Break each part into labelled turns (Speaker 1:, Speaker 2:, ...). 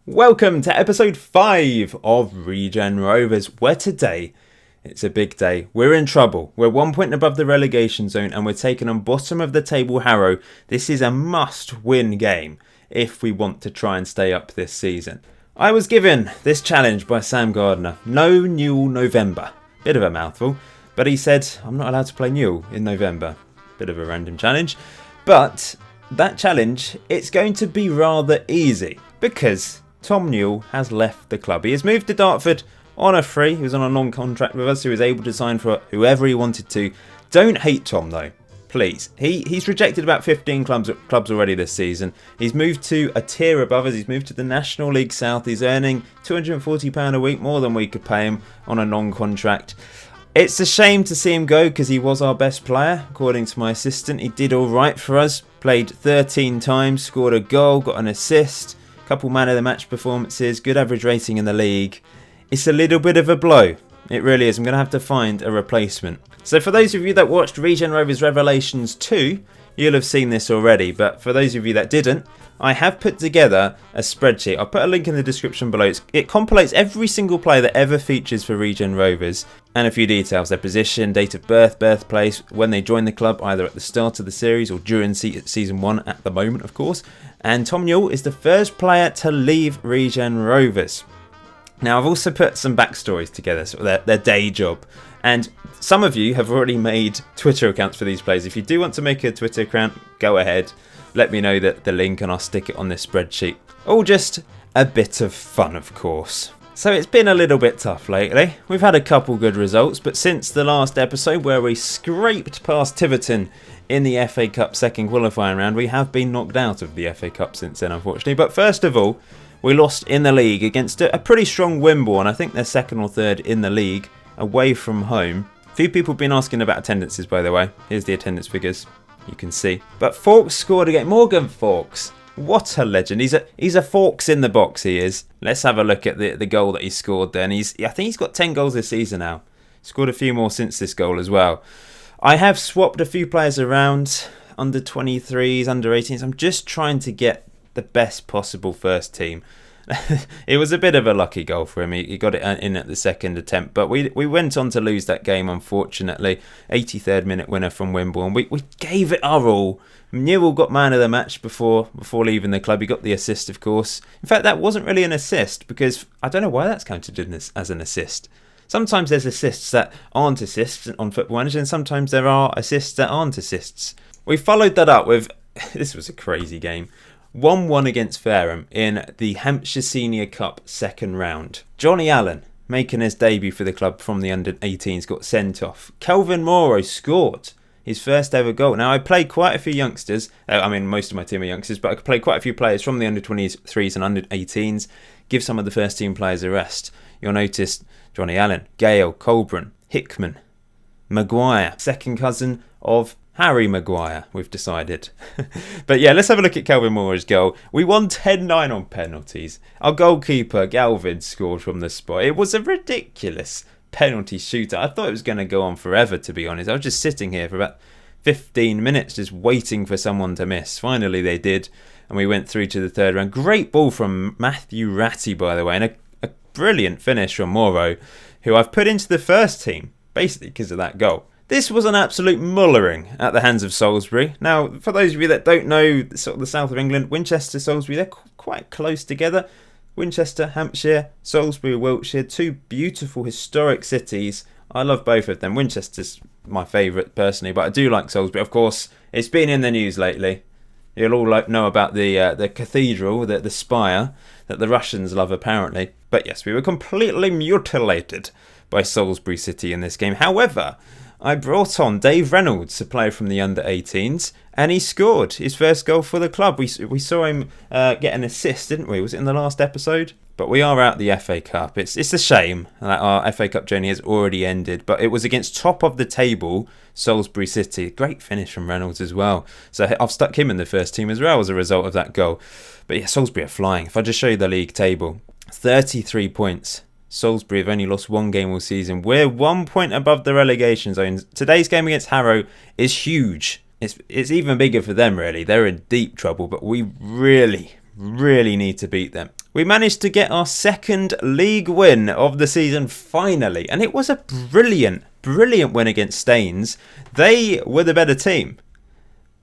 Speaker 1: Welcome to episode 5 of Regen Rovers, where today it's a big day. We're in trouble. We're 1 point above the relegation zone and we're taking on bottom of the table Harrow. This is a must-win game if we want to try and stay up this season. I was given this challenge by Sam Gardner. No Newell November. Bit of a mouthful, but he said I'm not allowed to play Newell in November. Bit of a random challenge, but that challenge, it's going to be rather easy because Tom Newell has left the club. He has moved to Dartford on a free. He was on a long contract with us. He was able to sign for whoever he wanted to. Don't hate Tom though, please. He's rejected about 15 clubs already this season. He's moved to a tier above us. He's moved to the National League South. He's earning £240 a week, more than we could pay him on a non-contract. It's a shame to see him go because he was our best player, according to my assistant. He did all right for us. Played 13 times, scored a goal, got an assist. Couple man of the match performances, good average rating in the league. It's a little bit of a blow. It really is. I'm going to have to find a replacement. So for those of you that watched Regen Rovers Revelations 2, you'll have seen this already. But for those of you that didn't, I have put together a spreadsheet. I'll put a link in the description below. It compilates every single player that ever features for Regen Rovers and a few details. Their position, date of birth, birthplace, when they joined the club, either at the start of the series or during season 1 at the moment, of course. And Tom Newell is the first player to leave Regen Rovers. Now, I've also put some backstories together, sort of their day job. And some of you have already made Twitter accounts for these players. If you do want to make a Twitter account, go ahead. Let me know the link and I'll stick it on this spreadsheet. All just a bit of fun, of course. So it's been a little bit tough lately. We've had a couple good results, but since the last episode where we scraped past Tiverton in the FA Cup second qualifying round, we have been knocked out of the FA Cup since then, unfortunately. But first of all, we lost in the league against a pretty strong Wimborne. I think they're second or third in the league, away from home. A few people have been asking about attendances, by the way. Here's the attendance figures. You can see. But Fawkes scored again. Morgan Fawkes. What a legend. He's a Fawkes in the box, he is. Let's have a look at the goal that he scored then. I think he's got 10 goals this season now. Scored a few more since this goal as well. I have swapped a few players around. Under 23s, under 18s. I'm just trying to get the best possible first team. It was a bit of a lucky goal for him. He got it in at the second attempt, but we went on to lose that game, unfortunately. 83rd minute winner from Wimborne. We gave it our all. Newell got man of the match before leaving the club. He got the assist, of course. In fact, that wasn't really an assist because I don't know why that's counted as an assist. Sometimes there's assists that aren't assists on Football Manager, and sometimes there are assists that aren't assists. We followed that up with, this was a crazy game, 1-1 against Fareham in the Hampshire Senior Cup second round. Johnny Allen, making his debut for the club from the under-18s, got sent off. Kelvin Morrow scored his first ever goal. Now, I played quite a few youngsters. Most of my team are youngsters, but I played quite a few players from the under-23s and under-18s. Give some of the first team players a rest. You'll notice Johnny Allen, Gale, Colburn, Hickman, Maguire, second cousin of Harry Maguire, we've decided. But yeah, let's have a look at Kelvin Moore's goal. We won 10-9 on penalties. Our goalkeeper, Galvin, scored from the spot. It was a ridiculous penalty shootout. I thought it was going to go on forever, to be honest. I was just sitting here for about 15 minutes just waiting for someone to miss. Finally, they did, and we went through to the third round. Great ball from Matthew Ratty, by the way, and a brilliant finish from Morrow, who I've put into the first team, basically because of that goal. This was an absolute mullering at the hands of Salisbury. Now, for those of you that don't know sort of the south of England, Winchester, Salisbury, they're quite close together. Winchester, Hampshire, Salisbury, Wiltshire, two beautiful historic cities. I love both of them. Winchester's my favourite personally, but I do like Salisbury. Of course, it's been in the news lately. You'll all know about the cathedral, the spire that the Russians love apparently. But yes, we were completely mutilated by Salisbury City in this game. However, I brought on Dave Reynolds, a player from the under-18s, and he scored his first goal for the club. We saw him get an assist, didn't we? Was it in the last episode? But we are out the FA Cup. It's a shame that our FA Cup journey has already ended, but it was against top of the table Salisbury City. Great finish from Reynolds as well. So I've stuck him in the first team as well as a result of that goal. But yeah, Salisbury are flying. If I just show you the league table, 33 points. Salisbury have only lost one game all season. We're 1 point above the relegation zone. Today's game against Harrow is huge. It's even bigger for them, really. They're in deep trouble, but we really, really need to beat them. We managed to get our second league win of the season finally, and it was a brilliant win against Staines. They were the better team,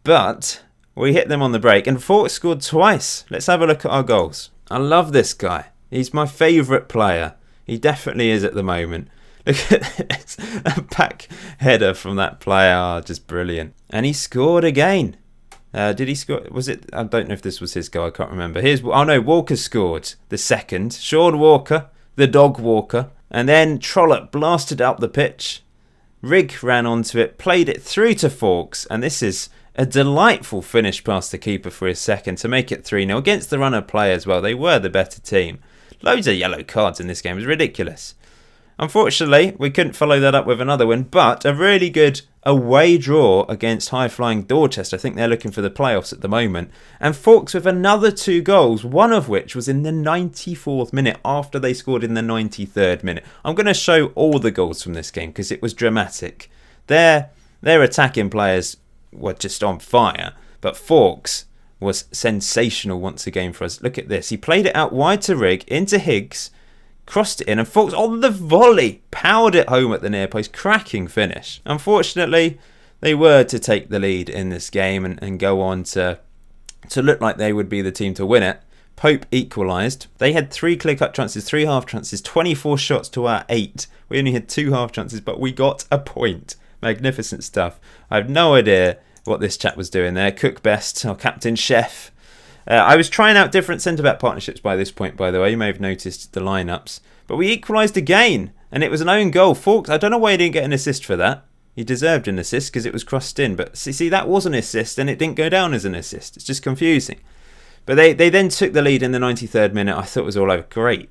Speaker 1: but we hit them on the break, and Fawkes scored twice. Let's have a look at our goals. I love this guy. He's my favourite player. He definitely is at the moment. Look at this. A back header from that player. Oh, just brilliant. And he scored again. Did he score? Was it? I don't know if this was his goal. I can't remember. Oh no, Walker scored the second. Sean Walker, the dog Walker. And then Trollope blasted up the pitch. Rig ran onto it, played it through to Fawkes. And this is a delightful finish past the keeper for his second to make it 3-0 against the runner play as well. They were the better team. Loads of yellow cards in this game. It was ridiculous. Unfortunately, we couldn't follow that up with another win, but a really good away draw against high-flying Dorchester. I think they're looking for the playoffs at the moment. And Fawkes with another 2 goals, one of which was in the 94th minute after they scored in the 93rd minute. I'm going to show all the goals from this game because it was dramatic. Their attacking players were just on fire, but Fawkes was sensational once again for us. Look at this. He played it out wide to Rig, into Higgs, crossed it in, and Fawkes on the volley powered it home at the near post. Cracking finish. Unfortunately, they were to take the lead in this game and go on to look like they would be the team to win it. Pope equalised. They had 3 clear-cut chances, 3 half chances, 24 shots to our 8. We only had 2 half chances, but we got a point. Magnificent stuff. I have no idea what this chap was doing there. Cook Best, our captain chef. I was trying out different centre-back partnerships by this point, by the way. You may have noticed the lineups. But we equalised again, and it was an own goal. Fawkes, I don't know why he didn't get an assist for that. He deserved an assist because it was crossed in. But see, that was an assist, and it didn't go down as an assist. It's just confusing. But they then took the lead in the 93rd minute. I thought it was all over. Great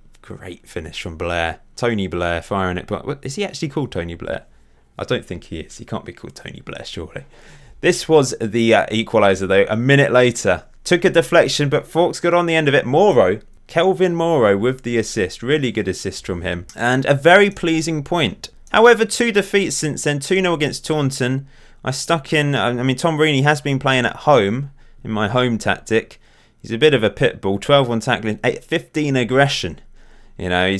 Speaker 1: finish from Blair. Tony Blair firing it. But is he actually called Tony Blair? I don't think he is. He can't be called Tony Blair, surely. This was the equaliser, though. A minute later, took a deflection, but Fawkes got on the end of it. Kelvin Morrow with the assist. Really good assist from him. And a very pleasing point. However, 2 defeats since then. 2-0 against Taunton. I stuck in... I mean, Tom Reaney has been playing at home in my home tactic. He's a bit of a pit bull. 12-1 tackling, 15 aggression. You know,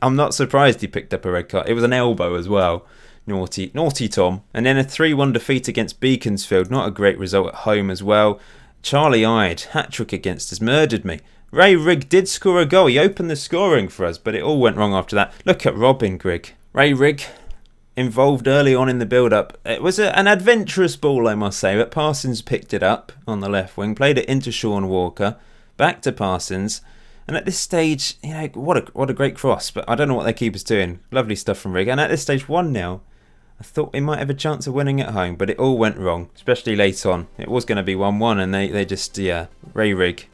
Speaker 1: I'm not surprised he picked up a red card. It was an elbow as well. Naughty Tom. And then a 3-1 defeat against Beaconsfield. Not a great result at home as well. Charlie Hyde, hat-trick against us, murdered me. Ray Rigg did score a goal. He opened the scoring for us, but it all went wrong after that. Look at Robin Grigg. Ray Rigg involved early on in the build-up. It was an adventurous ball, I must say, but Parsons picked it up on the left wing, played it into Sean Walker, back to Parsons. And at this stage, you know, what a great cross, but I don't know what their keeper's doing. Lovely stuff from Rigg. And at this stage, 1-0. I thought we might have a chance of winning at home, but it all went wrong, especially late on. It was going to be 1-1, and they just, Ray Rigg.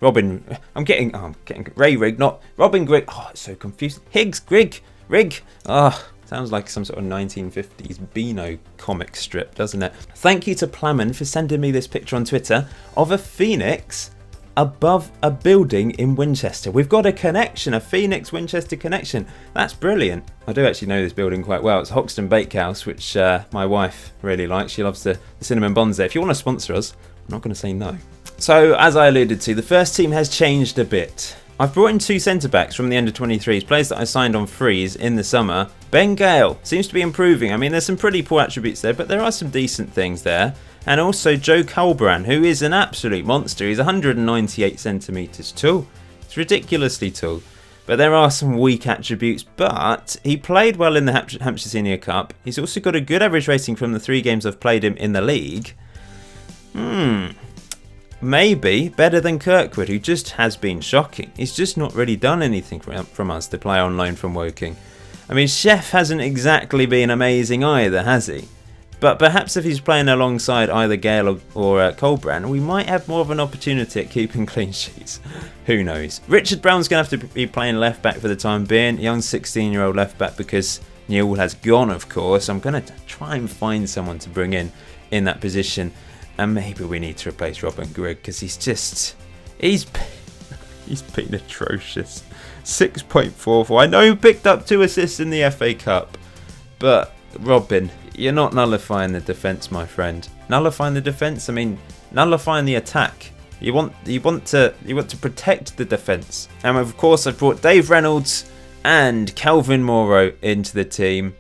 Speaker 1: I'm getting Ray Rigg, not Robin Grigg. Oh, it's so confusing. Higgs, Grigg, Rigg. Sounds like some sort of 1950s Beano comic strip, doesn't it? Thank you to Plamen for sending me this picture on Twitter of a phoenix above a building in Winchester. We've got a connection, a Phoenix-Winchester connection. That's brilliant. I do actually know this building quite well. It's Hoxton Bakehouse, which my wife really likes. She loves the cinnamon buns there. If you want to sponsor us, I'm not going to say no. So, as I alluded to, the first team has changed a bit. I've brought in 2 centre-backs from the under-23s, players that I signed on frees in the summer. Ben Gale seems to be improving. I mean, there's some pretty poor attributes there, but there are some decent things there. And also Joe Colbran, who is an absolute monster. He's 198 centimetres tall. It's ridiculously tall. But there are some weak attributes. But he played well in the Hampshire Senior Cup. He's also got a good average rating from the 3 games I've played him in the league. Maybe better than Kirkwood, who just has been shocking. He's just not really done anything from us to play on loan from Woking. I mean, Chef hasn't exactly been amazing either, has he? But perhaps if he's playing alongside either Gale or Colbran, we might have more of an opportunity at keeping clean sheets. Who knows? Richard Brown's going to have to be playing left back for the time being. Young 16-year-old left back because Newell has gone, of course. I'm going to try and find someone to bring in that position. And maybe we need to replace Robin Grigg because he's been atrocious. 6.44. I know he picked up 2 assists in the FA Cup, but Robin, you're not nullifying the defence, my friend. Nullifying the defence? I mean, nullifying the attack. You want to protect the defence. And of course, I've brought Dave Reynolds and Calvin Morrow into the team.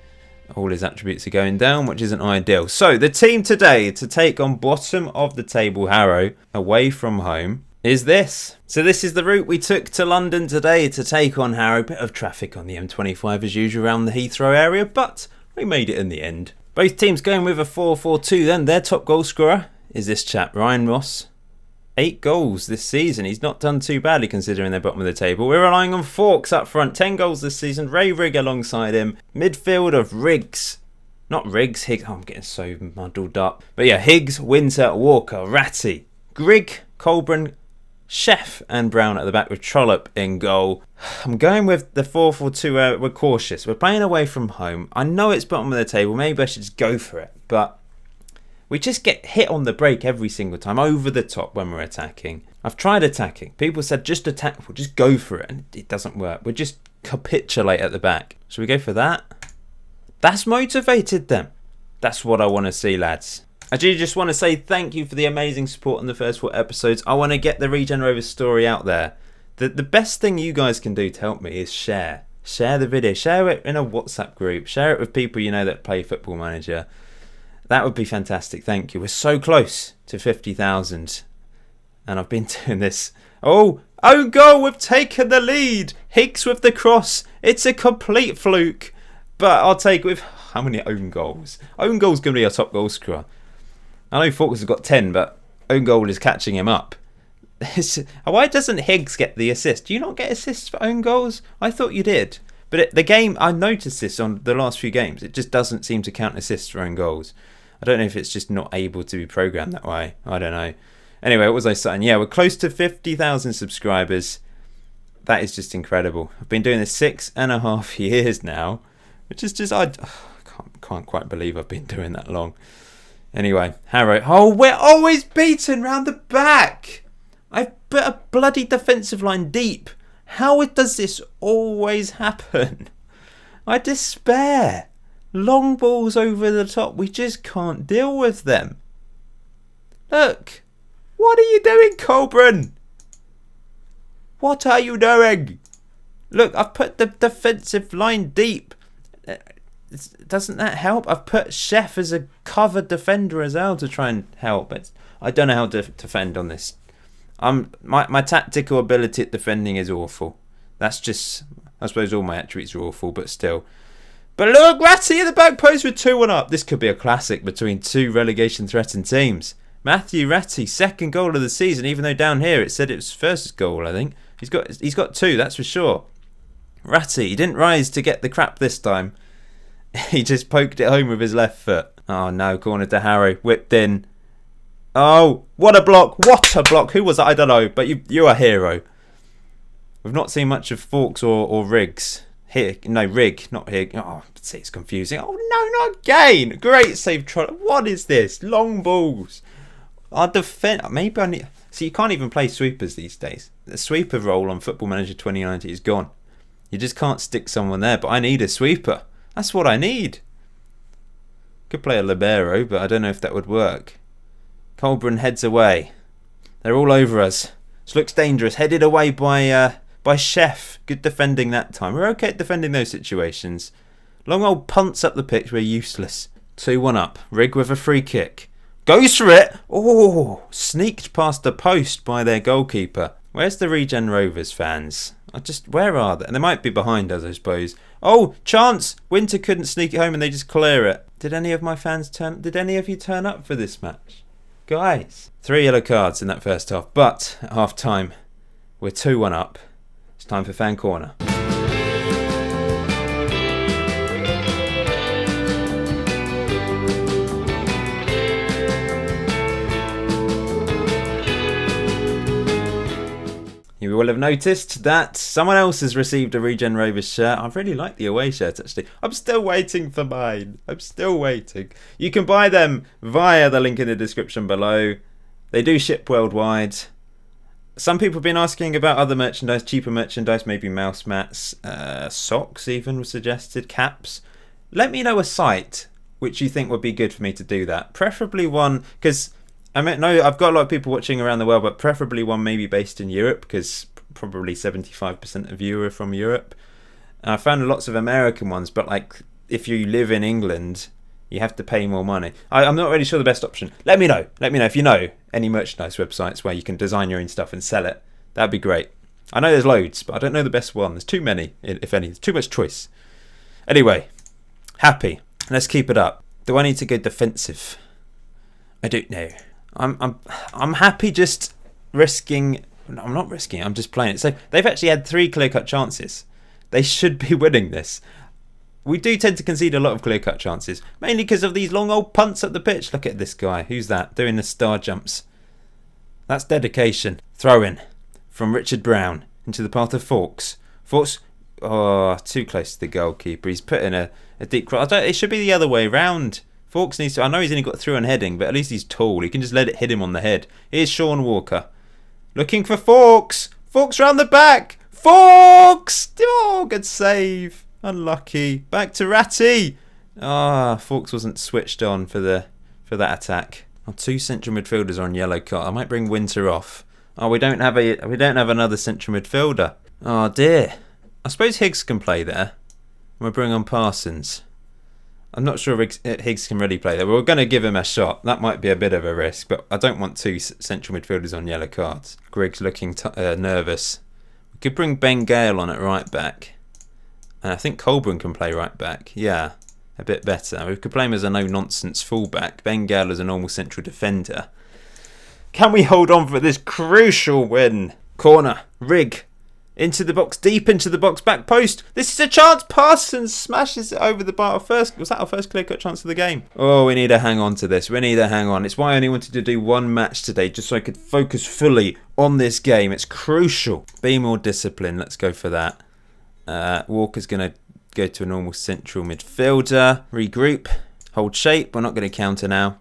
Speaker 1: All his attributes are going down, which isn't ideal. So the team today to take on bottom of the table Harrow away from home is this. So this is the route we took to London today to take on Harrow. Bit of traffic on the M25 as usual around the Heathrow area, but we made it in the end. Both teams going with a 4-4-2 then. Their top goal scorer is this chap, Ryan Ross. 8 goals this season. He's not done too badly considering they're bottom of the table. We're relying on Fawkes up front. 10 goals this season. Ray Rigg alongside him. Midfield of Riggs. Not Riggs. Higgs. Oh, I'm getting so muddled up. But yeah, Higgs, Winter, Walker, Ratty, Grigg, Colburn, Chef and Brown at the back with Trollope in goal. I'm going with the 4-4-2. We're cautious. We're playing away from home. I know it's bottom of the table. Maybe I should just go for it. But we just get hit on the break every single time, over the top when we're attacking. I've tried attacking. People said just attack, we'll just go for it, and it doesn't work. We just capitulate at the back. Should we go for that? That's motivated them. That's what I want to see, lads. I do just want to say thank you for the amazing support in the first 4 episodes. I want to get the Regen Rovers story out there. The best thing you guys can do to help me is share. Share the video. Share it in a WhatsApp group. Share it with people you know that play Football Manager. That would be fantastic. Thank you. We're so close to 50,000. And I've been doing this. Oh, own goal. We've taken the lead. Higgs with the cross. It's a complete fluke. But I'll take it with how many own goals? Own goal's going to be our top goal scorer. I know Fawkes has got 10, but own goal is catching him up. Why doesn't Higgs get the assist? Do you not get assists for own goals? I thought you did. But the game, I noticed this on the last few games. It just doesn't seem to count assists for own goals. I don't know if it's just not able to be programmed that way. I don't know. Anyway, what was I saying? Yeah, we're close to 50,000 subscribers. That is just incredible. I've been doing this 6.5 years now, which is just, I can't quite believe I've been doing that long. Anyway, Harrow. Oh, we're always beaten round the back. I've put a bloody defensive line deep. How does this always happen? I despair. Long balls over the top. We just can't deal with them. Look. What are you doing, Colburn? What are you doing? Look, I've put the defensive line deep. Doesn't that help? I've put Chef as a covered defender as well to try and help. I don't know how to defend on this. My tactical ability at defending is awful. That's just, I suppose all my attributes are awful, but still. But look, Ratty at the back post with 2-1 up. This could be a classic between 2 relegation threatened teams. Matthew Ratty, 2nd goal of the season, even though down here it said it was first goal, I think. He's got 2, that's for sure. Ratty, he didn't rise to get the crap this time. He just poked it home with his left foot. Oh no, corner to Harrow, whipped in. Oh, what a block! What a block! Who was that? I don't know, but you're a hero. We've not seen much of Fawkes or Riggs. Rigg, not Higg. Oh, see, it's confusing. Oh no, not again! Great save, Trot. What is this? Long balls. Our defend. Maybe I need. See, you can't even play sweepers these days. The sweeper role on Football Manager 2019 is gone. You just can't stick someone there. But I need a sweeper. That's what I need. Could play a libero, but I don't know if that would work. Colburn heads away. They're all over us. This looks dangerous. Headed away by Chef. Good defending that time. We're okay at defending those situations. Long old punts up the pitch. We're useless. 2-1 up. Rigg with a free kick. Goes for it. Oh, sneaked past the post by their goalkeeper. Where's the Regen Rovers fans? Where are they? And they might be behind us, I suppose. Oh, chance! Winter couldn't sneak it home and they just clear it. Did any of you turn up for this match? Guys. 3 yellow cards in that first half. But at half time, we're 2-1 up. It's time for Fan Corner. You will have noticed that someone else has received a Regen Rovers shirt. I really like the away shirt, actually. I'm still waiting for mine. I'm still waiting. You can buy them via the link in the description below. They do ship worldwide. Some people have been asking about other merchandise, cheaper merchandise, maybe mouse mats, socks even were suggested, caps. Let me know a site which you think would be good for me to do that. Preferably one, because I mean, no, I've got a lot of people watching around the world, but preferably one maybe based in Europe, because probably 75% of you are from Europe. And I found lots of American ones, but like if you live in England, you have to pay more money. I'm not really sure the best option. Let me know. Let me know if you know any merchandise websites where you can design your own stuff and sell it. That'd be great. I know there's loads, but I don't know the best one. There's too many, if any. There's too much choice. Anyway, happy. Let's keep it up. Do I need to go defensive? I don't know. I'm happy just risking. No, I'm not risking it. I'm just playing it. So they've actually had 3 clear-cut chances. They should be winning this. We do tend to concede a lot of clear-cut chances, mainly because of these long old punts at the pitch. Look at this guy. Who's that? Doing the star jumps. That's dedication. Throw in from Richard Brown into the path of Fawkes. Fawkes, oh, too close to the goalkeeper. He's put in a deep cross. It should be the other way round. Fawkes needs to. I know he's only got through on heading, but at least he's tall. He can just let it hit him on the head. Here's Sean Walker. Looking for Fawkes. Fawkes round the back. Fawkes! Oh, good save. Unlucky. Back to Ratty. Fawkes wasn't switched on for that attack. Our 2 central midfielders are on yellow card. I might bring Winter off. Oh, we don't have another central midfielder. Oh dear. I suppose Higgs can play there. We'll bring on Parsons. I'm not sure Higgs can really play there. We're going to give him a shot. That might be a bit of a risk, but I don't want 2 central midfielders on yellow cards. Griggs looking nervous. We could bring Ben Gale on at right back. And I think Colburn can play right back. Yeah, a bit better. We could play him as a no-nonsense fullback. Ben Gale as a normal central defender. Can we hold on for this crucial win? Corner. Rig. Into the box. Deep into the box. Back post. This is a chance. Parsons smashes it over the bar. Was that our first clear-cut chance of the game? Oh, we need to hang on to this. We need to hang on. It's why I only wanted to do 1 match today, just so I could focus fully on this game. It's crucial. Be more disciplined. Let's go for that. Walker's going to go to a normal central midfielder. Regroup. Hold shape. We're not going to counter now.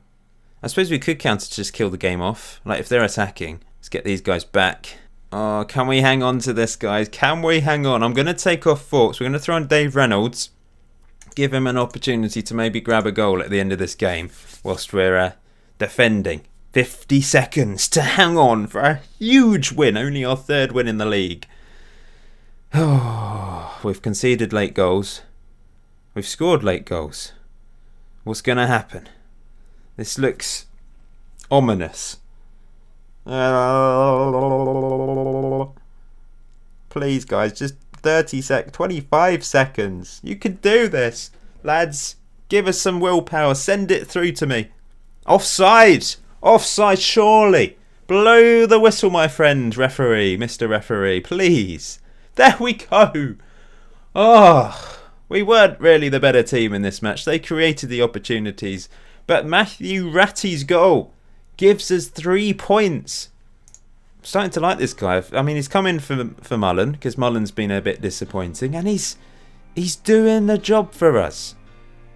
Speaker 1: I suppose we could counter to just kill the game off. Like if they're attacking. Let's get these guys back. Oh, can we hang on to this, guys? Can we hang on? I'm going to take off Fawkes. We're going to throw on Dave Reynolds. Give him an opportunity to maybe grab a goal at the end of this game whilst we're defending. 50 seconds to hang on for a huge win. Only our 3rd win in the league. Oh, we've conceded late goals. We've scored late goals. What's going to happen? This looks ominous. Please, guys, just 25 seconds. You can do this. Lads, give us some willpower. Send it through to me. Offside. Offside, surely. Blow the whistle, my friend, referee, Mr. Referee, please. There we go. Oh, we weren't really the better team in this match. They created the opportunities. But Matthew Ratty's goal gives us 3 points. I'm starting to like this guy. I mean, he's come in for Mullen, because Mullen's been a bit disappointing. And he's doing the job for us.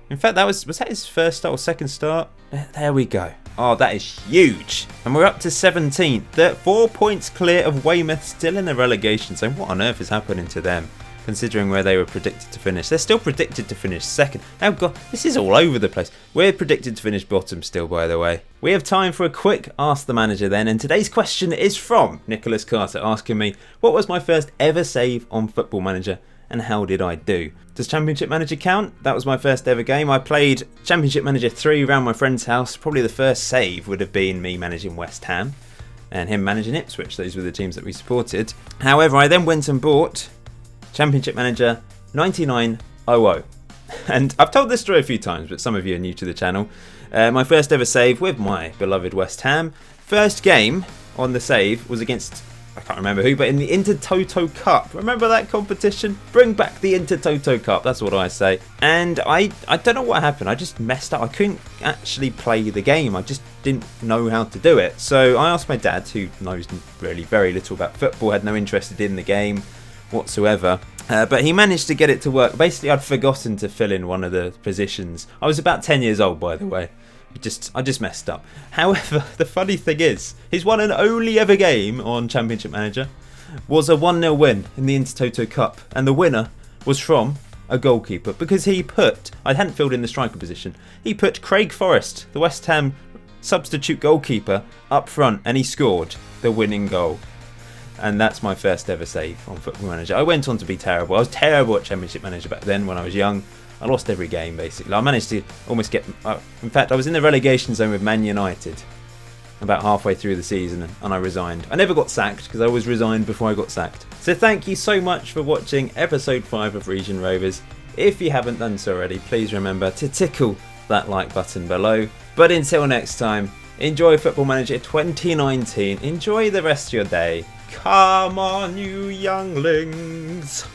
Speaker 1: In fact, was that his first start or second start? There we go. Oh, that is huge. And we're up to 17th. 4 points clear of Weymouth, still in the relegation zone. What on earth is happening to them, considering where they were predicted to finish? They're still predicted to finish 2nd. Oh, God, this is all over the place. We're predicted to finish bottom still, by the way. We have time for a quick Ask the Manager then. And today's question is from Nicholas Carter, asking me, what was my first ever save on Football Manager? And how did I do? Does Championship Manager count? That was my first ever game. I played Championship Manager 3 around my friend's house. Probably the first save would have been me managing West Ham and him managing Ipswich. Those were the teams that we supported. However, I then went and bought Championship Manager 9900. And I've told this story a few times, but some of you are new to the channel. My first ever save with my beloved West Ham. First game on the save was against, I can't remember who, but in the Intertoto Cup. Remember that competition? Bring back the Intertoto Cup, that's what I say. And I don't know what happened. I just messed up. I couldn't actually play the game. I just didn't know how to do it. So I asked my dad, who knows really very little about football, had no interest in the game whatsoever. But he managed to get it to work. Basically, I'd forgotten to fill in one of the positions. I was about 10 years old, by the way. I just messed up. However, the funny thing is, his one and only ever game on Championship Manager was a 1-0 win in the Intertoto Cup. And the winner was from a goalkeeper, because I hadn't filled in the striker position. He put Craig Forrest, the West Ham substitute goalkeeper up front, and he scored the winning goal. And that's my first ever save on Football Manager. I went on to be terrible. I was terrible at Championship Manager back then when I was young. I lost every game basically. I managed to almost get... in fact, I was in the relegation zone with Man United about halfway through the season and I resigned. I never got sacked because I was resigned before I got sacked. So thank you so much for watching episode 5 of Regen Rovers. If you haven't done so already, please remember to tickle that like button below. But until next time, enjoy Football Manager 2019. Enjoy the rest of your day. Come on, you younglings.